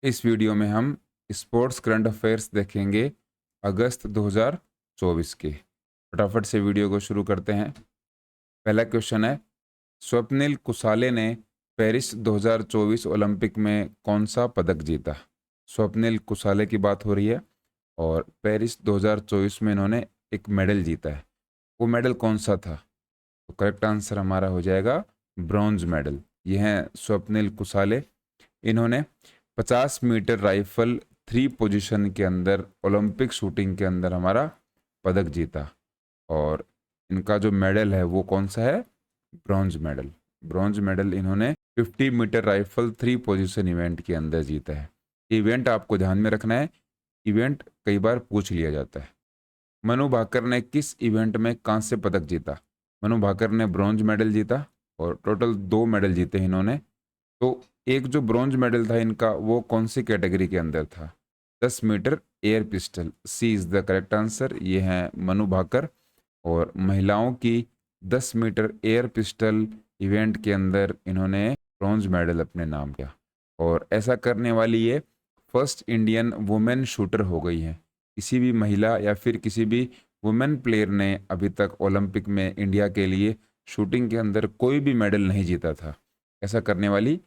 इस वीडियो में हम स्पोर्ट्स करंट अफेयर्स देखेंगे अगस्त 2024 के। फटाफट से वीडियो को शुरू करते हैं। पहला क्वेश्चन है, स्वप्निल कुसाले ने पेरिस 2024 ओलंपिक में कौन सा पदक जीता? स्वप्निल कुसाले की बात हो रही है और पेरिस 2024 में इन्होंने एक मेडल जीता है। वो मेडल कौन सा था? तो करेक्ट आंसर हमारा हो जाएगा ब्रॉन्ज मेडल। ये हैं स्वप्निल कुसाले। इन्होंने 50 मीटर राइफल 3 पोजीशन के अंदर ओलंपिक शूटिंग के अंदर हमारा पदक जीता और इनका जो मेडल है वो कौन सा है? Bronze medal. ब्रॉन्ज मेडल इन्होंने 50 मीटर राइफल 3 पोजीशन इवेंट के अंदर जीता है। इवेंट आपको ध्यान में रखना है, इवेंट कई बार पूछ लिया जाता है। मनु भाकर ने किस इवेंट में कांस्य पदक जीता? मनु भाकर ने ब्रॉन्ज मेडल जीता और टोटल 2 मेडल जीते इन्होंने। तो एक जो ब्रॉन्ज मेडल था इनका वो कौन सी कैटेगरी के अंदर था? 10 metre air pistol. C is the correct answer. ये हैं मनु भाकर और महिलाओं की 10 मीटर एयर पिस्टल इवेंट के अंदर इन्होंने ब्रॉन्ज मेडल अपने नाम किया और ऐसा करने वाली ये फर्स्ट इंडियन वुमेन शूटर हो गई हैं। किसी भी महिला या फिर किसी भी वुमेन प्लेयर ने अभी तक ओलंपिक में इंडिया के लिए शूटिंग के अंदर कोई भी मेडल नहीं जीता था। ऐसा करने वाली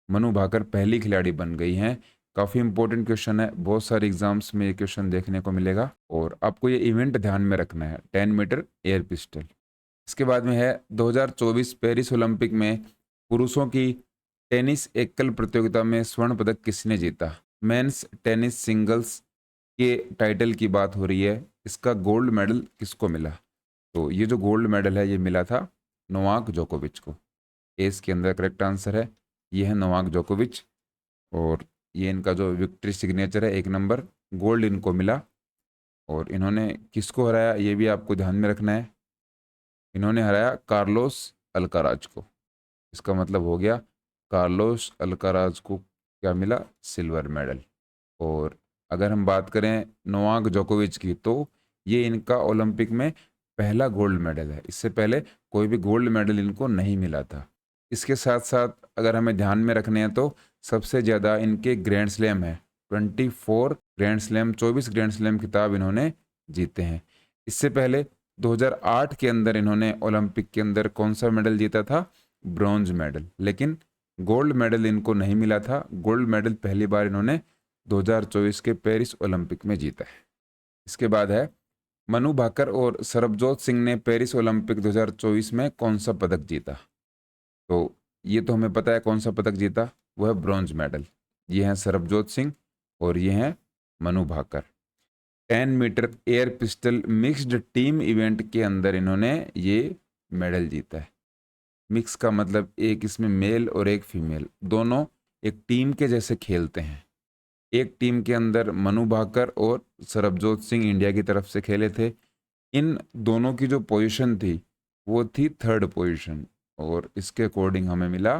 मनु भाकर पहली खिलाड़ी बन गई हैं। काफ़ी इंपॉर्टेंट क्वेश्चन है, बहुत सारे एग्जाम्स में ये क्वेश्चन देखने को मिलेगा और आपको ये इवेंट ध्यान में रखना है, 10 मीटर एयर पिस्टल। इसके बाद में है 2024 पेरिस ओलंपिक में पुरुषों की टेनिस एकल प्रतियोगिता में स्वर्ण पदक किसने जीता? मेंस टेनिस सिंगल्स के टाइटल की बात हो रही है। इसका गोल्ड मेडल किसको मिला? तो ये जो गोल्ड मेडल है ये मिला था नोवाक जोकोविच को। एस के अंदर करेक्ट आंसर है, ये है नोवाक जोकोविच और ये इनका जो विक्ट्री सिग्नेचर है 1 नंबर गोल्ड इनको मिला। और इन्होंने किसको हराया ये भी आपको ध्यान में रखना है। इन्होंने हराया कार्लोस अल्काराज को। इसका मतलब हो गया कार्लोस अल्काराज को क्या मिला? Silver medal. और अगर हम बात करें नोवाक जोकोविच की तो ये इनका ओलंपिक में पहला गोल्ड मेडल है। इससे पहले कोई भी गोल्ड मेडल इनको नहीं मिला था। इसके साथ साथ अगर हमें ध्यान में रखने हैं तो सबसे ज़्यादा इनके ग्रैंड स्लैम है 24 ग्रैंड स्लैम, 24 ग्रैंड स्लैम खिताब इन्होंने जीते हैं। इससे पहले 2008 के अंदर इन्होंने ओलंपिक के अंदर कौन सा मेडल जीता था? Bronze medal. लेकिन गोल्ड मेडल इनको नहीं मिला था। गोल्ड मेडल पहली बार इन्होंने 2024 के पेरिस ओलंपिक में जीता है। इसके बाद है मनु भाकर और सरबजोत सिंह ने पेरिस ओलंपिक 2024 में कौन सा पदक जीता? तो ये तो हमें पता है कौन सा पदक जीता, वो है ब्रॉन्ज मेडल। ये हैं सरबजोत सिंह और ये हैं Manu Bhaker. 10 metre air pistol mixed team event के अंदर इन्होंने ये मेडल जीता है। मिक्स का मतलब एक इसमें मेल और एक फीमेल, दोनों एक टीम के जैसे खेलते हैं। एक टीम के अंदर मनु भाकर और सरबजोत सिंह इंडिया की तरफ से खेले थे। इन दोनों की जो पोजीशन थी वो थी 3rd पोजीशन और इसके अकॉर्डिंग हमें मिला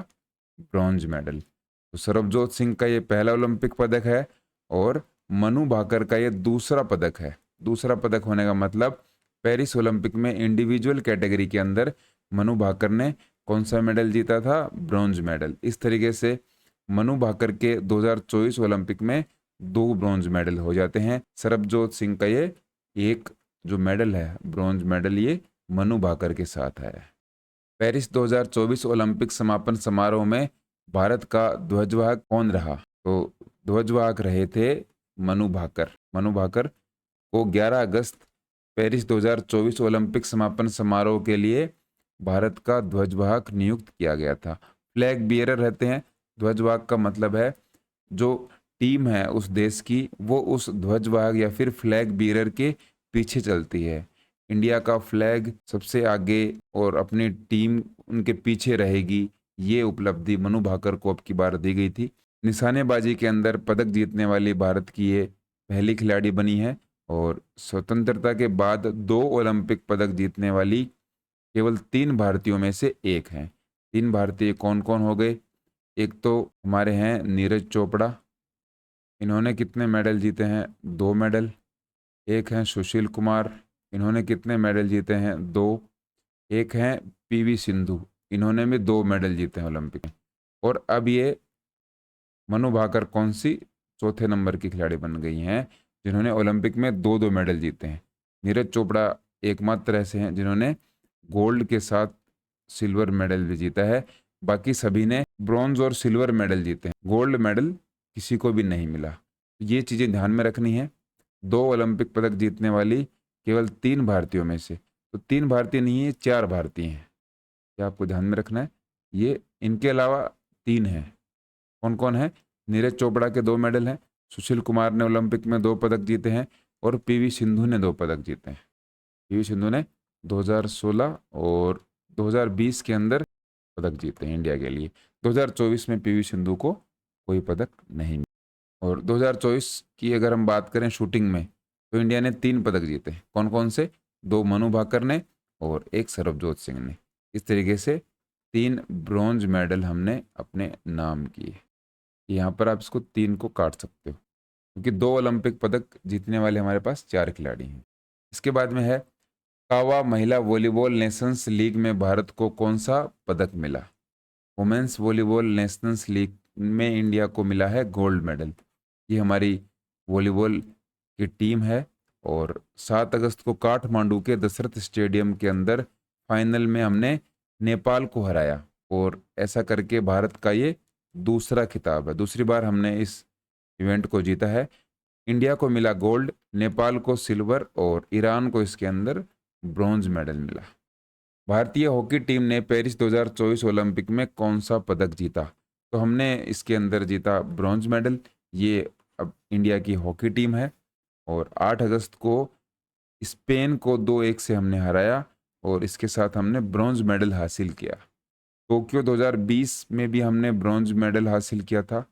ब्रॉन्ज मेडल। तो सरबजोत सिंह का ये पहला ओलंपिक पदक है और मनु भाकर का ये दूसरा पदक है। दूसरा पदक होने का मतलब पेरिस ओलंपिक में इंडिविजुअल कैटेगरी के अंदर मनु भाकर ने कौन सा मेडल जीता था? Bronze medal. इस तरीके से मनु भाकर के 2024 ओलंपिक में 2 ब्रॉन्ज मेडल हो जाते हैं। सरबजोत सिंह का ये एक जो मेडल है ब्रॉन्ज मेडल ये मनु भाकर के साथ है। पेरिस 2024 ओलंपिक समापन समारोह में भारत का ध्वजवाहक कौन रहा? तो ध्वजवाहक रहे थे मनु भाकर। मनु भाकर को 11 अगस्त पेरिस 2024 ओलंपिक समापन समारोह के लिए भारत का ध्वजवाहक नियुक्त किया गया था। फ्लैग बियरर रहते हैं। ध्वजवाहक का मतलब है जो टीम है उस देश की वो उस ध्वजवाहक या फिर फ्लैग बियरर के पीछे चलती है। इंडिया का फ्लैग सबसे आगे और अपनी टीम उनके पीछे रहेगी। ये उपलब्धि मनु भाकर को अब की बार दी गई थी। निशानेबाजी के अंदर पदक जीतने वाली भारत की ये पहली खिलाड़ी बनी है और स्वतंत्रता के बाद 2 ओलंपिक पदक जीतने वाली केवल 3 भारतीयों में से एक हैं। 3 भारतीय कौन कौन हो गए? एक तो हमारे हैं नीरज चोपड़ा, इन्होंने कितने मेडल जीते हैं? 2 मेडल। एक हैं सुशील कुमार, इन्होंने कितने मेडल जीते हैं? 2। एक हैं पीवी सिंधु, इन्होंने भी 2 मेडल जीते हैं ओलंपिक में। और अब ये मनु भाकर कौन सी चौथे नंबर की खिलाड़ी बन गई हैं जिन्होंने ओलंपिक में 2-2 मेडल जीते हैं। नीरज चोपड़ा एकमात्र ऐसे हैं जिन्होंने गोल्ड के साथ सिल्वर मेडल भी जीता है। बाकी सभी ने ब्रॉन्ज और सिल्वर मेडल जीते हैं, गोल्ड मेडल किसी को भी नहीं मिला। ये चीज़ें ध्यान में रखनी है। 2 ओलंपिक पदक जीतने वाली केवल 3 भारतीयों में से, तो 3 भारतीय नहीं है, 4 भारतीय हैं। क्या आपको ध्यान में रखना है, ये इनके अलावा 3 हैं। कौन कौन है? नीरज चोपड़ा के 2 मेडल हैं, सुशील कुमार ने ओलंपिक में 2 पदक जीते हैं और पीवी सिंधु ने 2 पदक जीते हैं। पीवी सिंधु ने 2016 और 2020 के अंदर पदक जीते हैं इंडिया के लिए। 2024 में पीवी सिंधु को कोई पदक नहीं मिला। और 2024 की अगर हम बात करें शूटिंग में, तो इंडिया ने 3 पदक जीते हैं। कौन कौन से? 2 मनु भाकर ने और 1 सरबजोत सिंह ने। इस तरीके से 3 ब्रॉन्ज मेडल हमने अपने नाम किए। यहाँ पर आप इसको 3 को काट सकते हो क्योंकि 2 ओलंपिक पदक जीतने वाले हमारे पास 4 खिलाड़ी हैं। इसके बाद में है कावा महिला वॉलीबॉल नेशंस लीग में भारत को कौन सा पदक मिला? वुमेन्स वॉलीबॉल नेशंस लीग में इंडिया को मिला है गोल्ड मेडल। ये हमारी वॉलीबॉल की टीम है और 7 अगस्त को काठमांडू के दशरथ स्टेडियम के अंदर फाइनल में हमने नेपाल को हराया और ऐसा करके भारत का ये दूसरा खिताब है। दूसरी बार हमने इस इवेंट को जीता है। इंडिया को मिला गोल्ड, नेपाल को सिल्वर और ईरान को इसके अंदर ब्रॉन्ज मेडल मिला। भारतीय हॉकी टीम ने पेरिस 2024 ओलंपिक में कौन सा पदक जीता? तो हमने इसके अंदर जीता ब्रॉन्ज मेडल। ये अब इंडिया की हॉकी टीम है और 8 अगस्त को स्पेन को 2-1 से हमने हराया और इसके साथ हमने ब्रॉन्ज मेडल हासिल किया। टोक्यो 2020 में भी हमने ब्रॉन्ज मेडल हासिल किया था।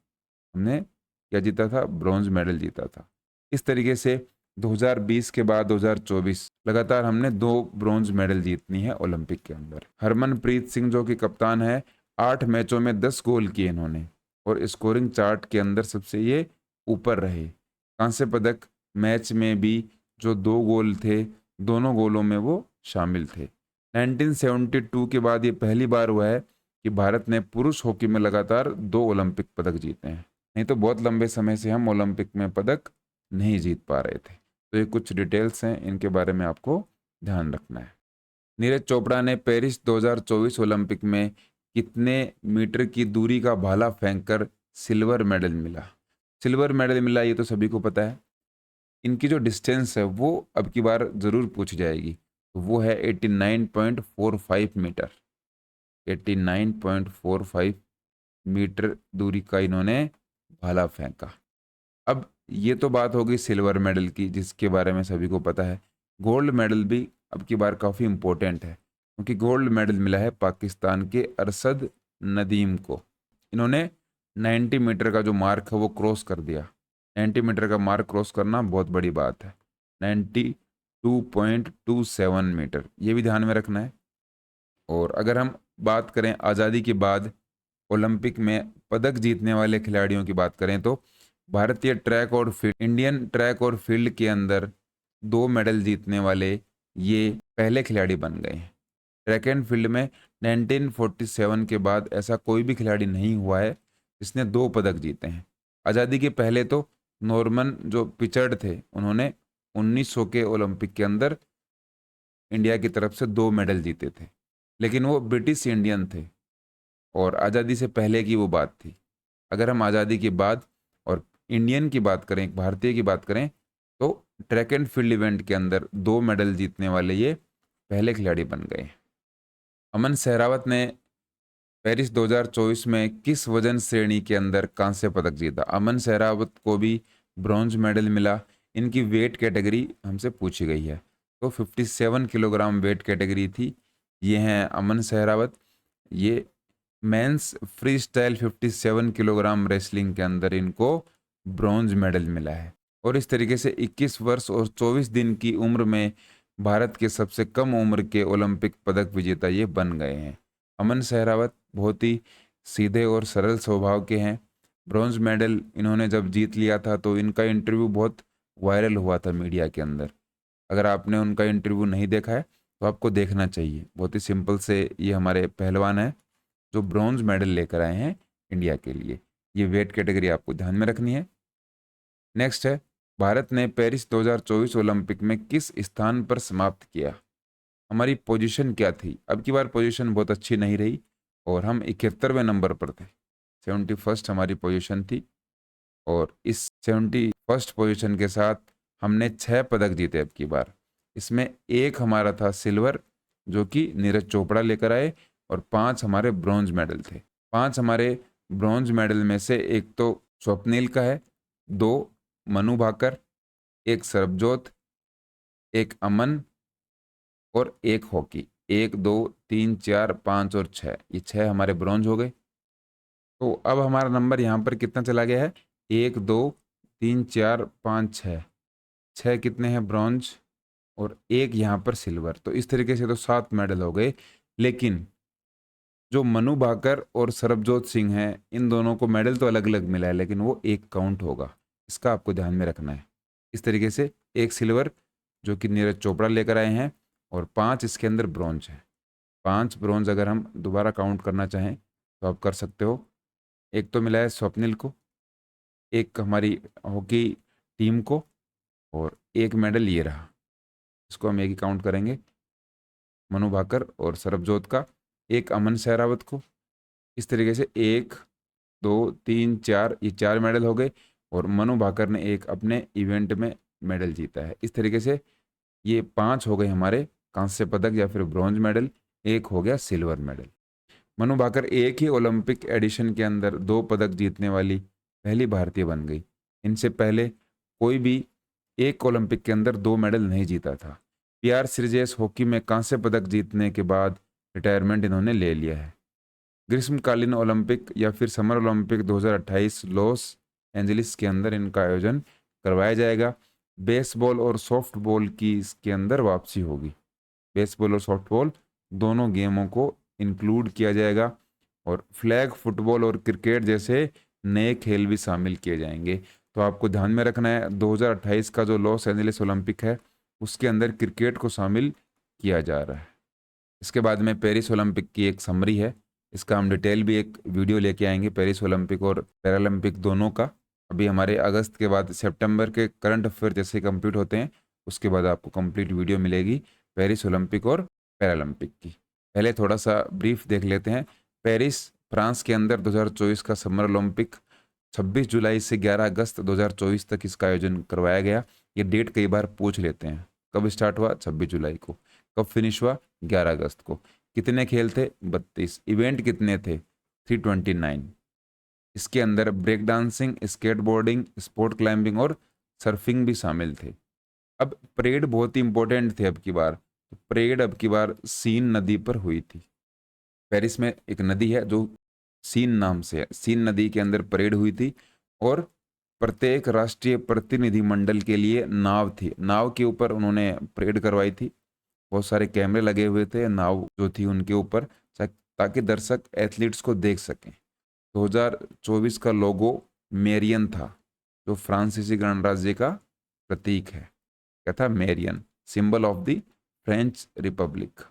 हमने क्या जीता था? ब्रॉन्ज मेडल जीता था। इस तरीके से 2020 के बाद 2024 लगातार हमने 2 ब्रॉन्ज मेडल जीतनी है ओलंपिक के अंदर। हरमनप्रीत सिंह जो कि कप्तान है, 8 मैचों में 10 गोल किए इन्होंने और स्कोरिंग चार्ट के अंदर सबसे ये ऊपर रहे। कांस्य पदक मैच में भी जो 2 गोल थे, दोनों गोलों में वो शामिल थे। 1972 के बाद ये पहली बार हुआ है कि भारत ने पुरुष हॉकी में लगातार 2 ओलंपिक पदक जीते हैं। नहीं तो बहुत लंबे समय से हम ओलंपिक में पदक नहीं जीत पा रहे थे। तो ये कुछ डिटेल्स हैं, इनके बारे में आपको ध्यान रखना है। नीरज चोपड़ा ने पेरिस 2024 ओलंपिक में कितने मीटर की दूरी का भाला फेंककर सिल्वर मेडल मिला? सिल्वर मेडल मिला ये तो सभी को पता है। इनकी जो डिस्टेंस है वो अब की बार ज़रूर पूछ जाएगी, तो वो है 89.45 मीटर। 89.45 मीटर दूरी का इन्होंने भाला फेंका। अब ये तो बात होगी सिल्वर मेडल की, जिसके बारे में सभी को पता है। गोल्ड मेडल भी अब की बार काफ़ी इम्पोर्टेंट है क्योंकि गोल्ड मेडल मिला है पाकिस्तान के अरशद नदीम को। इन्होंने 90 मीटर का जो मार्क है वो क्रॉस कर दिया। 90 मीटर का मार्क क्रॉस करना बहुत बड़ी बात है। 92.27 मीटर, ये भी ध्यान में रखना है। और अगर हम बात करें आज़ादी के बाद ओलंपिक में पदक जीतने वाले खिलाड़ियों की बात करें तो भारतीय ट्रैक और फील्ड, इंडियन ट्रैक और फील्ड के अंदर 2 मेडल जीतने वाले ये पहले खिलाड़ी बन गए हैं। ट्रैक एंड फील्ड में 1947 के बाद ऐसा कोई भी खिलाड़ी नहीं हुआ है जिसने 2 पदक जीते हैं। आज़ादी के पहले तो नॉर्मन जो पिचर्ड थे, उन्होंने 1900 के ओलंपिक के अंदर इंडिया की तरफ से 2 मेडल जीते थे, लेकिन वो ब्रिटिश इंडियन थे और आज़ादी से पहले की वो बात थी। अगर हम आज़ादी के बाद और इंडियन की बात करें, एक भारतीय की बात करें, तो ट्रैक एंड फील्ड इवेंट के अंदर 2 मेडल जीतने वाले ये पहले खिलाड़ी बन गए। अमन सहरावत ने पेरिस 2024 में किस वजन श्रेणी के अंदर कांस्य पदक जीता? अमन सहरावत को भी ब्रॉन्ज मेडल मिला। इनकी वेट कैटेगरी हमसे पूछी गई है, तो 57 किलोग्राम वेट कैटेगरी थी। ये हैं अमन सहरावत। ये men's freestyle 57 kilogram wrestling के अंदर इनको ब्रॉन्ज मेडल मिला है। और इस तरीके से 21 वर्ष और 24 दिन की उम्र में भारत के सबसे कम उम्र के ओलंपिक पदक विजेता ये बन गए हैं। अमन सहरावत बहुत ही सीधे और सरल स्वभाव के हैं। ब्रॉन्ज मेडल इन्होंने जब जीत लिया था तो इनका इंटरव्यू बहुत वायरल हुआ था मीडिया के अंदर। अगर आपने उनका इंटरव्यू नहीं देखा है तो आपको देखना चाहिए। बहुत ही सिंपल से ये हमारे पहलवान हैं जो ब्रॉन्ज मेडल लेकर आए हैं इंडिया के लिए। ये वेट कैटेगरी आपको ध्यान में रखनी है। नेक्स्ट है, भारत ने पेरिस 2024 ओलंपिक में किस स्थान पर समाप्त किया? हमारी पोजीशन क्या थी? अब की बार पोजीशन बहुत अच्छी नहीं रही और हम 71वें नंबर पर थे। 71st हमारी पोजीशन थी और इस 71st पोजीशन के साथ हमने 6 पदक जीते अब की बार। इसमें एक हमारा था सिल्वर, जो कि नीरज चोपड़ा लेकर आए, और 5 हमारे ब्रॉन्ज मेडल थे। 5 हमारे ब्रॉन्ज मेडल में से एक तो स्वप्निल का है, 2 मनु भाकर, 1 सरबजोत, 1 अमन और 1 हॉकी। 1 2 3 4 5 और 6, ये 6 हमारे ब्रॉन्ज हो गए। तो अब हमारा नंबर यहाँ पर कितना चला गया है? 1 2 3 4 5 6, 6 कितने हैं ब्रॉन्ज और 1 यहाँ पर सिल्वर। तो इस तरीके से तो 7 मेडल हो गए। लेकिन जो मनु भाकर और सरबजोत सिंह हैं, इन दोनों को मेडल तो अलग अलग मिला है, लेकिन वो एक काउंट होगा, इसका आपको ध्यान में रखना है। इस तरीके से 1 सिल्वर जो कि नीरज चोपड़ा लेकर आए हैं और 5 इसके अंदर ब्रॉन्ज है। 5 ब्रॉन्ज अगर हम दोबारा काउंट करना चाहें तो आप कर सकते हो। एक तो मिला है स्वप्निल को, एक हमारी हॉकी टीम को, और एक मेडल ये रहा। इसको हम एक ही काउंट करेंगे, मनु भाकर और सरबजोत का, एक अमन सहरावत को। इस तरीके से 1 2 3 4, ये 4 मेडल हो गए और मनु भाकर ने एक अपने इवेंट में मेडल जीता है। इस तरीके से ये 5 हो गए हमारे कांस्य पदक या फिर ब्रॉन्ज मेडल, एक हो गया सिल्वर मेडल। मनु भाकर एक ही ओलंपिक एडिशन के अंदर 2 पदक जीतने वाली पहली भारतीय बन गई। इनसे पहले कोई भी एक ओलंपिक के अंदर 2 मेडल नहीं जीता था। पीआर श्रीजेश हॉकी में कांस्य पदक जीतने के बाद रिटायरमेंट इन्होंने ले लिया है। ग्रीष्मकालीन ओलंपिक या फिर समर ओलंपिक 2028 लॉस एंजलिस के अंदर इनका आयोजन करवाया जाएगा। बेसबॉल और सॉफ्टबॉल की इसके अंदर वापसी होगी। बेसबॉल और सॉफ्टबॉल दोनों गेमों को इंक्लूड किया जाएगा और फ्लैग फुटबॉल और क्रिकेट जैसे नए खेल भी शामिल किए जाएंगे। तो आपको ध्यान में रखना है, 2028 का जो लॉस एंजलिस ओलंपिक है उसके अंदर क्रिकेट को शामिल किया जा रहा है। इसके बाद में पेरिस ओलंपिक की एक समरी है, इसका हम डिटेल भी एक वीडियो लेके आएंगे, पेरिस ओलंपिक और पैरालंपिक दोनों का। अभी हमारे अगस्त के बाद सितंबर के करंट अफेयर जैसे कंप्लीट होते हैं, उसके बाद आपको कंप्लीट वीडियो मिलेगी पेरिस ओलंपिक और पैरालंपिक की। पहले थोड़ा सा ब्रीफ देख लेते हैं। पेरिस फ्रांस के अंदर 2024 का समर ओलंपिक 26 जुलाई से 11 अगस्त 2024 तक इसका आयोजन करवाया गया। ये डेट कई बार पूछ लेते हैं, कब स्टार्ट हुआ? 26 जुलाई को। कब फिनिश हुआ? 11 अगस्त को। कितने खेल थे? 32। इवेंट कितने थे? 329। इसके अंदर break dancing, skateboarding, sport climbing और सर्फिंग भी शामिल थे। अब परेड बहुत ही इंपॉर्टेंट थे अब की बार। परेड अब की बार सीन नदी पर हुई थी। पेरिस में एक नदी है जो सीन नाम से है, सीन नदी के अंदर परेड हुई थी और प्रत्येक राष्ट्रीय प्रतिनिधि मंडल के लिए नाव थी, नाव के ऊपर उन्होंने परेड करवाई थी। बहुत सारे कैमरे लगे हुए थे नाव जो थी उनके ऊपर, ताकि दर्शक एथलीट्स को देख सकें। 2024 का लोगो मेरियन था, जो फ्रांसीसी गणराज्य का प्रतीक है। क्या था? Marianne, symbol of the French republic.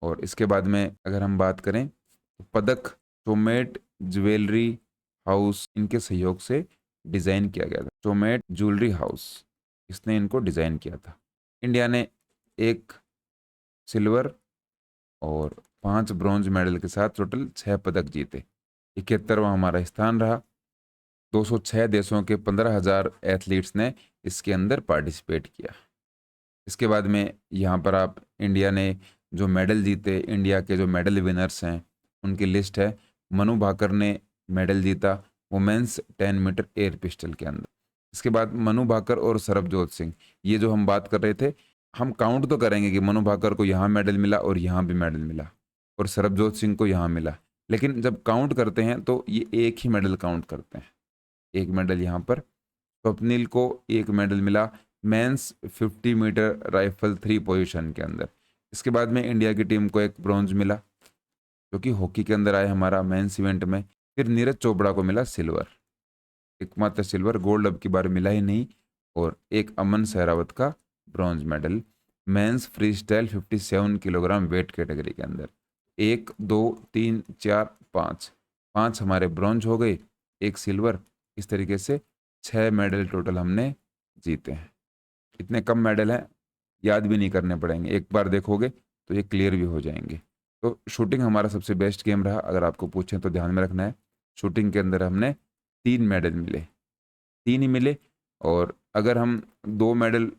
और इसके बाद में अगर हम बात करें तो पदक चोमेट ज्वेलरी हाउस इनके सहयोग से डिज़ाइन किया गया था। चोमेट ज्वेलरी हाउस, इसने इनको डिज़ाइन किया था। इंडिया ने 1 सिल्वर और 5 ब्रॉन्ज मेडल के साथ टोटल 6 पदक जीते। 71वां हमारा स्थान रहा। 206 देशों के 15,000 एथलीट्स ने इसके अंदर पार्टिसिपेट किया। इसके बाद में यहाँ पर आप इंडिया ने जो मेडल जीते, इंडिया के जो मेडल विनर्स हैं उनकी लिस्ट है। मनु भाकर ने मेडल जीता वुमेन्स 10 मीटर एयर पिस्टल के अंदर। इसके बाद मनु भाकर और सरबजोत सिंह, ये जो हम बात कर रहे थे, हम काउंट तो करेंगे कि मनु भाकर को यहाँ मेडल मिला और यहाँ भी मेडल मिला और सरबजोत सिंह को यहाँ मिला, लेकिन जब काउंट करते हैं तो ये एक ही मेडल काउंट करते हैं। एक मेडल यहाँ पर स्वप्निल को एक मेडल मिला मेंस 50 मीटर राइफल 3 पोजीशन के अंदर। इसके बाद में इंडिया की टीम को एक ब्रॉन्ज मिला जो कि हॉकी के अंदर आए हमारा मेंस इवेंट में। फिर नीरज चोपड़ा को मिला सिल्वर, एकमात्र सिल्वर, गोल्ड अब की बार मिला ही नहीं। और एक अमन सहरावत का bronze medal men's freestyle 57 kilogram weight category के अंदर। 1 2 3 4 5 हमारे ब्रॉन्ज हो गए, एक सिल्वर। इस तरीके से 6 मेडल टोटल हमने जीते हैं। इतने कम मेडल हैं, याद भी नहीं करने पड़ेंगे, एक बार देखोगे तो ये क्लियर भी हो जाएंगे। तो शूटिंग हमारा सबसे बेस्ट गेम रहा। अगर आपको पूछें तो ध्यान में रखना है, शूटिंग के अंदर हमने 3 मेडल मिले, 3 ही मिले। और अगर हम 2 मेडल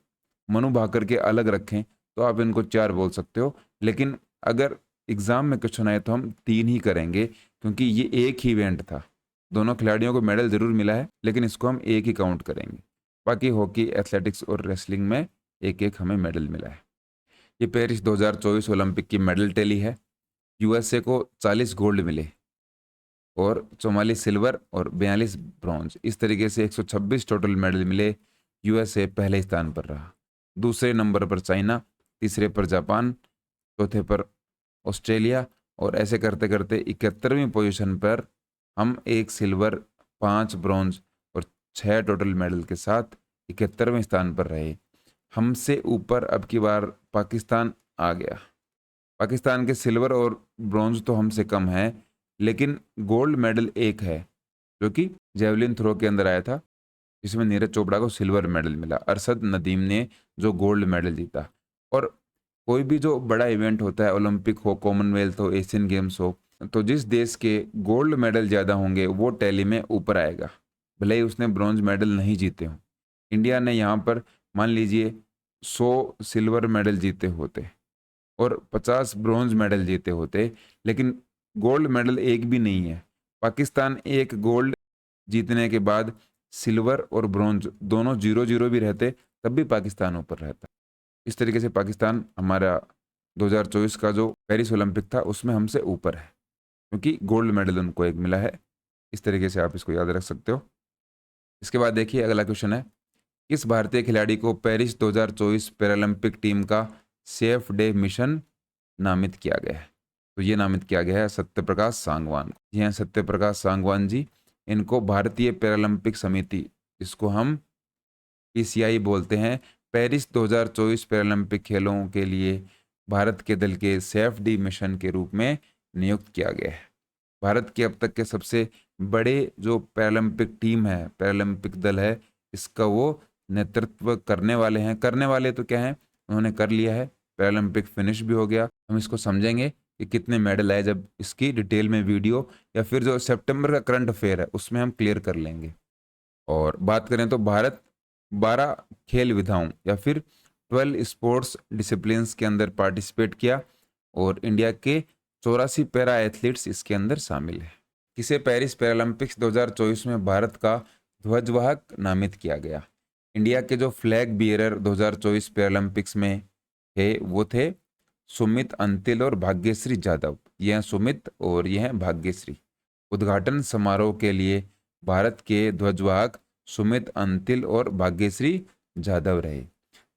मनु भाकर के अलग रखें तो आप इनको 4 बोल सकते हो, लेकिन अगर एग्जाम में क्वेश्चन आए तो हम 3 ही करेंगे, क्योंकि ये एक ही इवेंट था। दोनों खिलाड़ियों को मेडल जरूर मिला है, लेकिन इसको हम एक ही काउंट करेंगे। बाकी हॉकी, एथलेटिक्स और रेसलिंग में एक एक हमें मेडल मिला है। ये पेरिस 2024 ओलंपिक की मेडल टैली है। यूएसए को 40 गोल्ड मिले और 44 सिल्वर और 42 ब्रॉन्ज, इस तरीके से 126 टोटल मेडल मिले। यूएसए पहले स्थान पर रहा, दूसरे नंबर पर चाइना, तीसरे पर जापान, चौथे पर ऑस्ट्रेलिया, और ऐसे करते करते 71वीं पोजीशन पर हम 1 सिल्वर, 5 ब्रॉन्ज और 6 टोटल मेडल के साथ 71वें स्थान पर रहे। हमसे ऊपर अब की बार पाकिस्तान आ गया। पाकिस्तान के सिल्वर और ब्रॉन्ज तो हमसे कम है, लेकिन गोल्ड मेडल एक है जो कि जेवलिन थ्रो के अंदर आया था, जिसमें नीरज चोपड़ा को सिल्वर मेडल मिला, अरशद नदीम ने जो गोल्ड मेडल जीता। और कोई भी जो बड़ा इवेंट होता है, ओलंपिक हो, कॉमनवेल्थ हो, एशियन गेम्स हो, तो जिस देश के गोल्ड मेडल ज़्यादा होंगे वो टैली में ऊपर आएगा, भले ही उसने ब्रॉन्ज मेडल नहीं जीते हों। इंडिया ने यहाँ पर मान लीजिए 100 सिल्वर मेडल जीते होते और 50 ब्रॉन्ज मेडल जीते होते, लेकिन गोल्ड मेडल एक भी नहीं है। पाकिस्तान एक गोल्ड जीतने के बाद सिल्वर और ब्रॉन्ज दोनों 0-0 भी रहते, तब भी पाकिस्तान ऊपर रहता। इस तरीके से पाकिस्तान हमारा 2024 का जो पेरिस ओलंपिक था उसमें हमसे ऊपर है, क्योंकि गोल्ड मेडल उनको एक मिला है। इस तरीके से आप इसको याद रख सकते हो। इसके बाद देखिए अगला क्वेश्चन है, किस भारतीय खिलाड़ी को पेरिस 2024 पैरालंपिक टीम का सेफ डे मिशन नामित किया गया है? तो ये नामित किया गया है सत्यप्रकाश सांगवान को। ये हैं सत्यप्रकाश सांगवान जी। इनको भारतीय पैरालंपिक समिति, इसको हम पीसीआई बोलते हैं, पेरिस 2024 पैरालंपिक खेलों के लिए भारत के दल के सेफ डी मिशन के रूप में नियुक्त किया गया है। भारत के अब तक के सबसे बड़े जो पैरालंपिक टीम है, पैरालंपिक दल है, इसका वो नेतृत्व करने वाले हैं। करने वाले तो क्या हैं, उन्होंने कर लिया है, पैरालंपिक फिनिश भी हो गया। हम इसको समझेंगे कि कितने मेडल आए जब इसकी डिटेल में वीडियो या फिर जो सितंबर का करंट अफेयर है उसमें हम क्लियर कर लेंगे। और बात करें तो भारत 12 खेल विधाओं या फिर 12 स्पोर्ट्स डिसिप्लिन्स के अंदर पार्टिसिपेट किया और इंडिया के 84 पैरा एथलीट्स इसके अंदर शामिल है। किसे पेरिस पैरालंपिक्स 2024 में भारत का ध्वजवाहक नामित किया गया? इंडिया के जो फ्लैग बियरर 2024 पैरालंपिक्स में थे वो थे सुमित अंतिल और भाग्यश्री जाधव। ये हैं सुमित और ये हैं भाग्यश्री। उद्घाटन समारोह के लिए भारत के ध्वजवाहक सुमित अंतिल और भाग्यश्री जाधव रहे।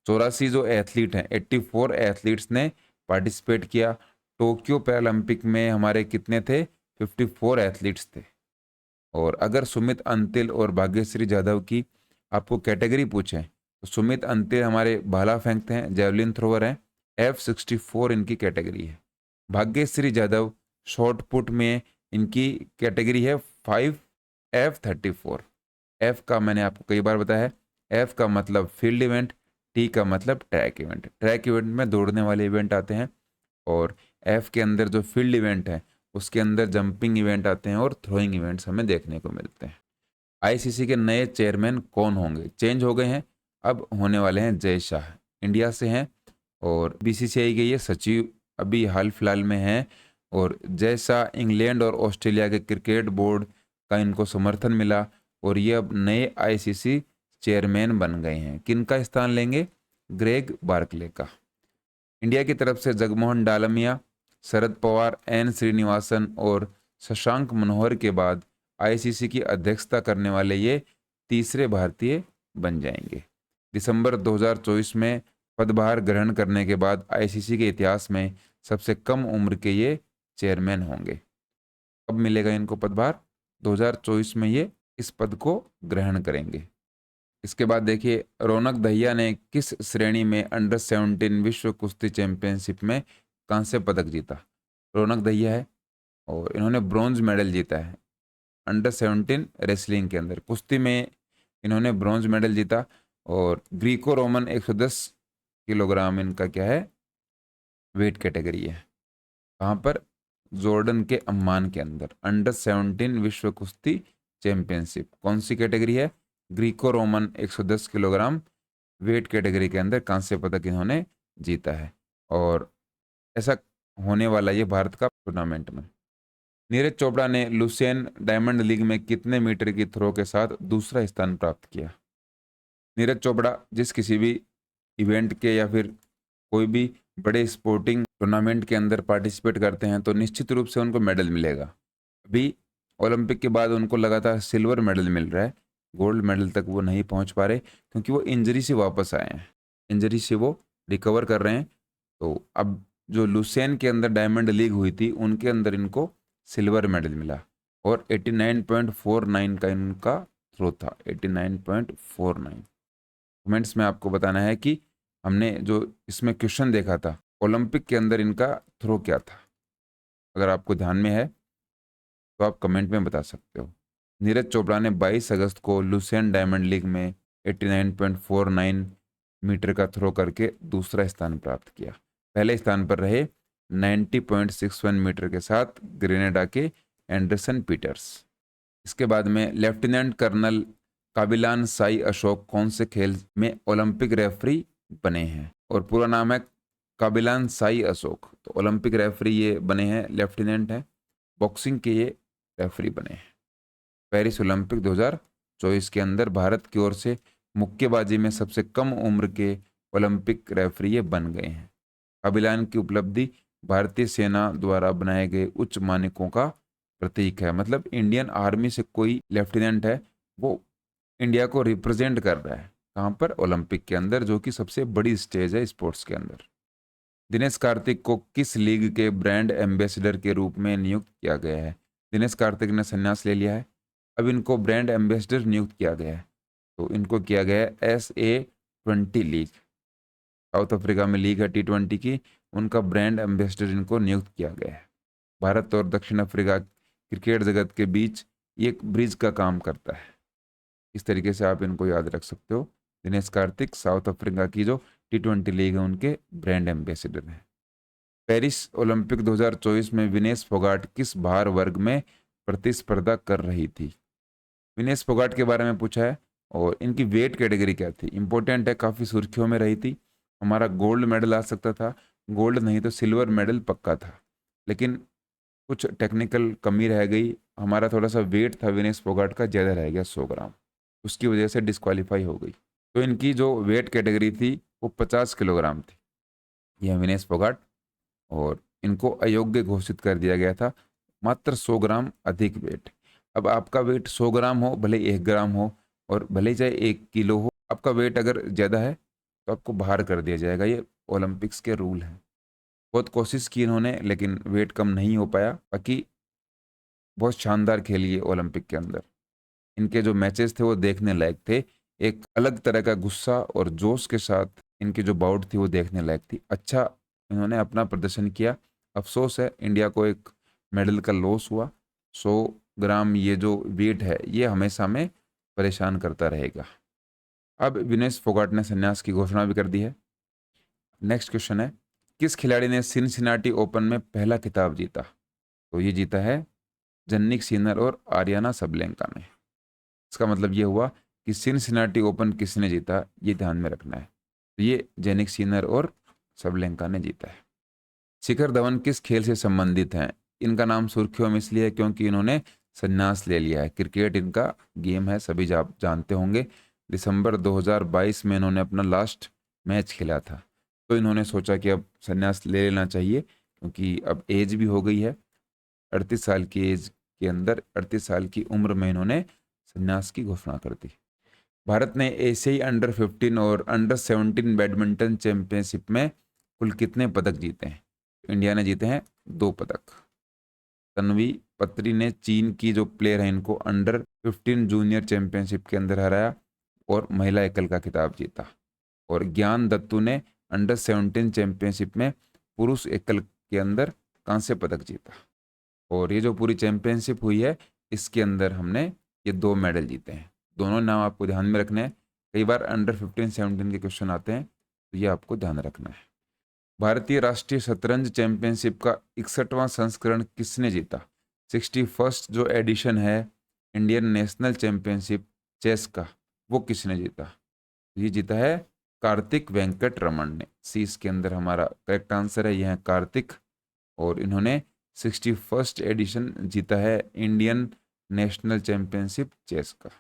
84 जो एथलीट हैं, 84 एथलीट्स ने पार्टिसिपेट किया। टोक्यो पैरालंपिक में हमारे कितने थे? 54 एथलीट्स थे। और अगर सुमित अंतिल और भाग्यश्री जाधव की आपको कैटेगरी पूछें तो सुमित अंतिल हमारे भाला फेंकते हैं, जेवलिन थ्रोवर हैं, F64 इनकी कैटेगरी है। भाग्यश्री जाधव शॉर्ट पुट में इनकी कैटेगरी है 5F34। F का मैंने आपको कई बार बताया है, F का मतलब फील्ड इवेंट, T का मतलब ट्रैक इवेंट। ट्रैक इवेंट में दौड़ने वाले इवेंट आते हैं और F के अंदर जो फील्ड इवेंट है उसके अंदर जंपिंग इवेंट आते हैं और थ्रोइंग इवेंट्स हमें देखने को मिलते हैं। आईसीसी के नए चेयरमैन कौन होंगे? चेंज हो गए हैं, अब होने वाले हैं जय शाह, इंडिया से हैं। और बीसीसीआई के ये सचिव अभी हाल फिलहाल में हैं। और जय शाह इंग्लैंड और ऑस्ट्रेलिया के क्रिकेट बोर्ड का इनको समर्थन मिला और ये अब नए आईसीसी चेयरमैन बन गए हैं। किनका स्थान लेंगे? ग्रेग बार्कले का। इंडिया की तरफ से जगमोहन डालमिया, शरद पवार, एन श्रीनिवासन और शशांक मनोहर के बाद आईसीसी की अध्यक्षता करने वाले ये तीसरे भारतीय बन जाएंगे। दिसंबर 2024 में पदभार ग्रहण करने के बाद आईसीसी के इतिहास में सबसे कम उम्र के ये चेयरमैन होंगे। कब मिलेगा इनको पदभार? 2024 में ये इस पद को ग्रहण करेंगे। इसके बाद देखिए, रौनक दहिया ने किस श्रेणी में अंडर 17 विश्व कुश्ती चैंपियनशिप में कांस्य पदक जीता? रौनक दहिया है और इन्होंने ब्रॉन्ज मेडल जीता है अंडर 17 रेसलिंग के अंदर। कुश्ती में इन्होंने ब्रॉन्ज मेडल जीता। और ग्रीको रोमन 110 किलोग्राम इनका क्या है, वेट कैटेगरी है। कहाँ पर, जॉर्डन के अम्मान के अंदर अंडर 17 विश्व कुश्ती चैंपियनशिप। कौन सी कैटेगरी है, Greco Roman 110 kilogram weight category के अंदर कांस्य पदक इन्होंने जीता है। और ऐसा होने वाला ये भारत का टूर्नामेंट में। नीरज चोपड़ा ने लुसेन डायमंड लीग में कितने मीटर की थ्रो के साथ दूसरा स्थान प्राप्त किया। नीरज चोपड़ा जिस किसी भी इवेंट के या फिर कोई भी बड़े स्पोर्टिंग टूर्नामेंट के अंदर पार्टिसिपेट करते हैं तो निश्चित रूप से उनको मेडल मिलेगा। अभी ओलंपिक के बाद उनको लगातार सिल्वर मेडल मिल रहा है, गोल्ड मेडल तक वो नहीं पहुंच पा रहे क्योंकि वो इंजरी से वापस आए हैं, इंजरी से वो रिकवर कर रहे हैं। तो अब जो लुसेन के अंदर डायमंड लीग हुई थी उनके अंदर इनको सिल्वर मेडल मिला और 89.49 का इनका थ्रो था, 89.49। कमेंट्स में आपको बताना है कि हमने जो इसमें क्वेश्चन देखा था ओलंपिक के अंदर इनका थ्रो क्या था। अगर आपको ध्यान में है तो आप कमेंट में बता सकते हो। नीरज चोपड़ा ने 22 अगस्त को लुसेन डायमंड लीग में 89.49 मीटर का थ्रो करके दूसरा स्थान प्राप्त किया। पहले स्थान पर रहे 90.61 मीटर के साथ ग्रेनेडा के एंडरसन पीटर्स। इसके बाद में लेफ्टिनेंट कर्नल काबिलान साई अशोक कौन से खेल में ओलंपिक रेफरी बने हैं, और पूरा नाम है काबिलान साई अशोक। तो ओलंपिक रेफरी ये बने हैं, लेफ्टिनेंट हैं, बॉक्सिंग के ये रेफरी बने हैं। पेरिस ओलंपिक 2024 के अंदर भारत की ओर से मुक्केबाजी में सबसे कम उम्र के ओलंपिक रेफरी ये बन गए हैं। काबिलान की उपलब्धि भारतीय सेना द्वारा बनाए गए उच्च मानकों का प्रतीक है। मतलब इंडियन आर्मी से कोई लेफ्टिनेंट है वो इंडिया को रिप्रेजेंट कर रहा है कहाँ पर, ओलंपिक के अंदर, जो कि सबसे बड़ी स्टेज है स्पोर्ट्स के अंदर। दिनेश कार्तिक को किस लीग के ब्रांड एम्बेसडर के रूप में नियुक्त किया गया है। दिनेश कार्तिक ने संन्यास ले लिया है, अब इनको ब्रांड एम्बेसडर नियुक्त किया गया है। तो इनको किया गया है SA20 लीग, साउथ अफ्रीका में लीग है T20 की, उनका ब्रांड एम्बेसडर इनको नियुक्त किया गया है। भारत और दक्षिण अफ्रीका क्रिकेट जगत के बीच एक ब्रिज का काम करता है। इस तरीके से आप इनको याद रख सकते हो। दिनेश कार्तिक साउथ अफ्रीका की जो T20 लीग है उनके ब्रांड एम्बेसडर हैं। पेरिस ओलंपिक 2024 में विनेश फोगाट किस भार वर्ग में प्रतिस्पर्धा कर रही थी। विनेश फोगाट के बारे में पूछा है और इनकी वेट कैटेगरी क्या थी, इंपॉर्टेंट है, काफ़ी सुर्खियों में रही थी। हमारा गोल्ड मेडल आ सकता था, गोल्ड नहीं तो सिल्वर मेडल पक्का था, लेकिन कुछ टेक्निकल कमी रह गई। हमारा थोड़ा सा वेट था विनेश फोगाट का ज़्यादा रह गया 100 ग्राम, उसकी वजह से डिस्क्वालीफाई हो गई। तो इनकी जो वेट कैटेगरी थी वो 50 किलोग्राम थी, यह विनेश फोगाट, और इनको अयोग्य घोषित कर दिया गया था, मात्र 100 ग्राम अधिक वेट। अब आपका वेट 100 ग्राम हो, भले 1 ग्राम हो और भले चाहे 1 किलो हो, आपका वेट अगर ज़्यादा है तो आपको बाहर कर दिया जाएगा। ये ओलंपिक्स के रूल हैं। बहुत कोशिश की इन्होंने लेकिन वेट कम नहीं हो पाया। बाकी बहुत शानदार खेली है ओलंपिक के अंदर, इनके जो मैचेस थे वो देखने लायक थे। एक अलग तरह का गुस्सा और जोश के साथ इनकी जो बाउट थी वो देखने लायक थी। अच्छा इन्होंने अपना प्रदर्शन किया। अफसोस है इंडिया को एक मेडल का लॉस हुआ। 100 ग्राम ये जो वेट है ये हमेशा में परेशान करता रहेगा। अब विनेश फोगाट ने संन्यास की घोषणा भी कर दी है। नेक्स्ट क्वेश्चन है, किस खिलाड़ी ने सिनसिनाटी ओपन में पहला खिताब जीता। तो ये जीता है जन्निक सिनर और आर्याना सबलेंका ने। इसका मतलब ये हुआ कि सिनसिनाटी ओपन किसने जीता, ये ध्यान में रखना है। तो ये जेनिक सिनर और सबलेंका ने जीता है। शिखर धवन किस खेल से संबंधित हैं। इनका नाम सुर्खियों में इसलिए है क्योंकि इन्होंने संन्यास ले लिया है। क्रिकेट इनका गेम है, सभी जानते होंगे। दिसंबर 2022 में इन्होंने अपना लास्ट मैच खेला था, तो इन्होंने सोचा कि अब संन्यास ले लेना चाहिए क्योंकि अब एज भी हो गई है। 38 साल की एज के अंदर, 38 साल की उम्र में इन्होंने संन्यास की घोषणा कर दी। भारत ने एशियाई अंडर 15 और अंडर 17 बैडमिंटन चैंपियनशिप में कुल कितने पदक जीते हैं। इंडिया ने जीते हैं 2 पदक। तन्वी पत्री ने चीन की जो प्लेयर है इनको अंडर 15 जूनियर चैंपियनशिप के अंदर हराया और महिला एकल का खिताब जीता। और ज्ञान दत्तू ने अंडर 17 चैंपियनशिप में पुरुष एकल के अंदर कांस्य पदक जीता। और ये जो पूरी चैंपियनशिप हुई है इसके अंदर हमने ये 2 मेडल जीते हैं, दोनों नाम आपको ध्यान में रखने हैं। कई बार अंडर 15-17 के क्वेश्चन आते हैं, तो ये आपको ध्यान रखना है। भारतीय राष्ट्रीय शतरंज चैंपियनशिप का 61वां संस्करण किसने जीता? 61st जो एडिशन है इंडियन नेशनल चैंपियनशिप चेस का, वो किसने जीता? ये जीता है कार्तिक वेंकट रमन ने। सी इसके अंदर हमारा करेक्ट आंसर है, यह है कार्तिक, और इन्होंने 61st एडिशन जीता है इंडियन नेशनल चैंपियनशिप चेस का।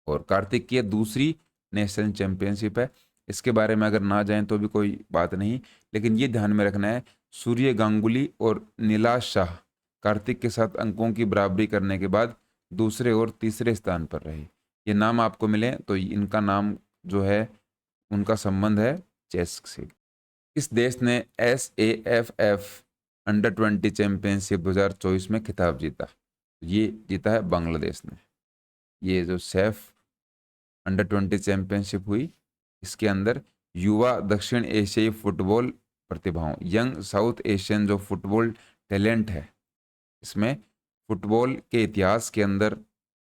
और कार्तिक की दूसरी नेशनल चैंपियनशिप है। इसके बारे में अगर ना जाएं तो भी कोई बात नहीं, लेकिन ये ध्यान में रखना है सूर्य गांगुली और नीलाश शाह कार्तिक के साथ अंकों की बराबरी करने के बाद दूसरे और तीसरे स्थान पर रहे। ये नाम आपको मिले तो इनका नाम जो है उनका संबंध है चेस से। इस देश ने SAFF अंडर 20 चैंपियनशिप 2024 में खिताब जीता? ये जीता है बांग्लादेश ने। ये जो सैफ अंडर 20 चैंपियनशिप हुई, इसके अंदर युवा दक्षिण एशियाई फुटबॉल प्रतिभाओं, यंग साउथ एशियन जो फुटबॉल टैलेंट है, इसमें फुटबॉल के इतिहास के अंदर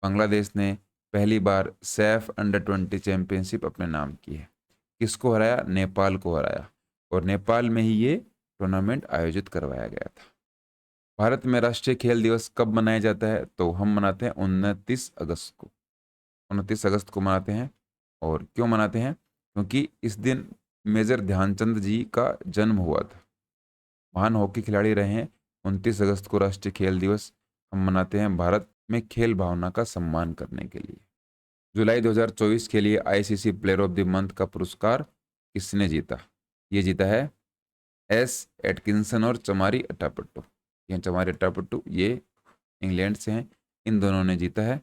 बांग्लादेश ने पहली बार सैफ अंडर 20 चैंपियनशिप अपने नाम की है। किसको हराया? नेपाल को हराया, और नेपाल में ही ये टूर्नामेंट आयोजित करवाया गया था। भारत में राष्ट्रीय खेल दिवस कब मनाया जाता है? तो हम मनाते हैं 29 अगस्त को। 29 अगस्त को मनाते हैं। और क्यों मनाते हैं? क्योंकि इस दिन मेजर ध्यानचंद जी का जन्म हुआ था। महान हॉकी खिलाड़ी रहे हैं। 29 अगस्त को राष्ट्रीय खेल दिवस हम मनाते हैं भारत में खेल भावना का सम्मान करने के लिए। जुलाई 2024 के लिए ICC player of the month का पुरस्कार किसने जीता? ये जीता है S एटकिंसन और चमारी अट्टापट्टू। ये चमारी अट्टापट्टू ये इंग्लैंड से हैं, इन दोनों ने जीता है।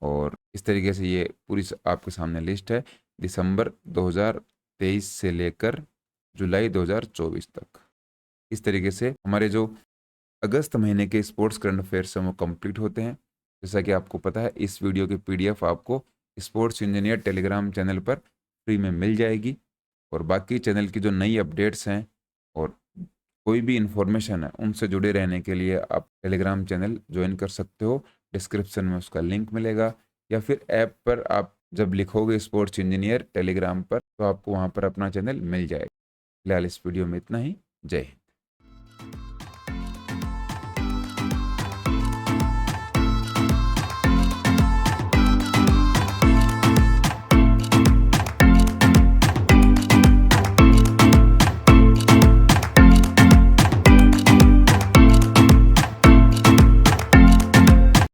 और इस तरीके से ये पूरी आपके सामने लिस्ट है दिसंबर 2023 से लेकर जुलाई 2024 तक। इस तरीके से हमारे जो अगस्त महीने के स्पोर्ट्स करंट अफेयर्स हैं वो कंप्लीट होते हैं। जैसा कि आपको पता है, इस वीडियो की PDF आपको स्पोर्ट्स इंजीनियर टेलीग्राम चैनल पर फ्री में मिल जाएगी। और बाकी चैनल की जो नई अपडेट्स हैं और कोई भी इंफॉर्मेशन है उनसे जुड़े रहने के लिए आप टेलीग्राम चैनल ज्वाइन कर सकते हो। डिस्क्रिप्शन में उसका लिंक मिलेगा, या फिर ऐप पर आप जब लिखोगे स्पोर्ट्स इंजीनियर टेलीग्राम पर तो आपको वहाँ पर अपना चैनल मिल जाएगा। फिलहाल इस वीडियो में इतना ही। जय हिंद।